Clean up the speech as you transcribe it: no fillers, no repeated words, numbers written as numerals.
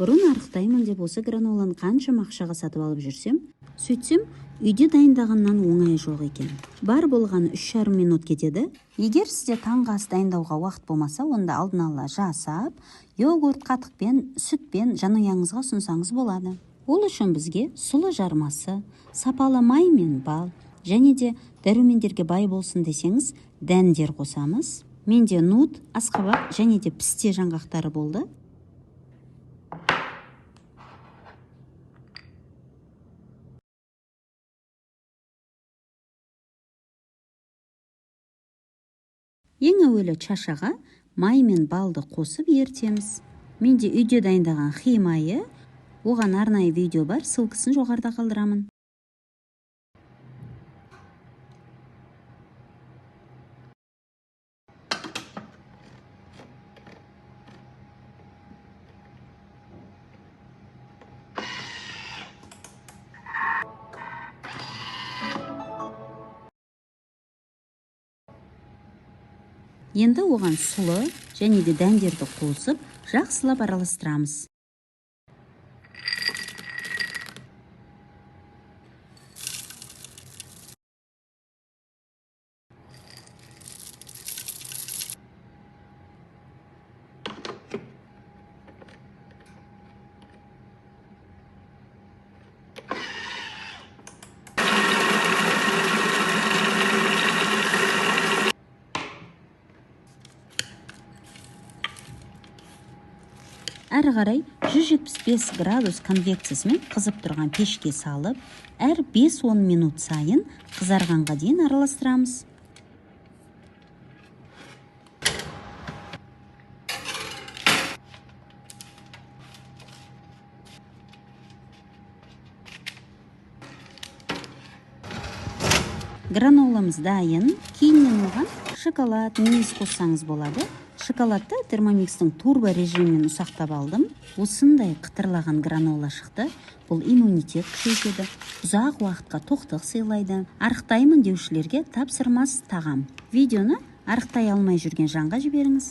Бұрын арықтаймын деп осы граноланы қаншама ақшаға сатып алып жүрсем, сөйтсем, үйде дайындағаннан оңай жоқ екен. Бар болғаны 3,5 минут кетеді. Егер сізде таңғы ас дайындауға уақыт болмаса, онда алдын ала жасап, йогурт қатықпен, сүтпен жанұяңызға ұсынсаңыз болады. Ол үшін бізге сұлы жармасы, сапалы май мен бал, және де дәрумендерге бай болсын десеңіз, дәндер қосамыз. Менде нут, асқабақ және де пісте жаңғақтары болды. Ең әуелі чашаға май мен балды қосып ертеміз. Менде үйде дайындаған хи майы, оған арнайы видео бар, ссылкасын жоғарыда қалдырамын. Енді оған сұлы және де дәндерді қосып, жақсылап араластырамыз. Әрі қарай 175 градус конвекциясымен қызып тұрған пешке салып, әр 5-10 минут сайын қызарғанға дейін араластырамыз. Граноламыз дайын. Кейіннен оған шоколад, мүйіз қоссаңыз болады. Шоколадты термомикстің турбо режимімен ұсақтап алдым. Осындай қытырлаған гранола шықты. Бұл иммунитет күшейтеді, ұзақ уақытқа тоқтық сыйлайды. Арықтаймын деушілерге тапсырмас тағам. Видеоны арықтай алмай жүрген жанға жіберіңіз.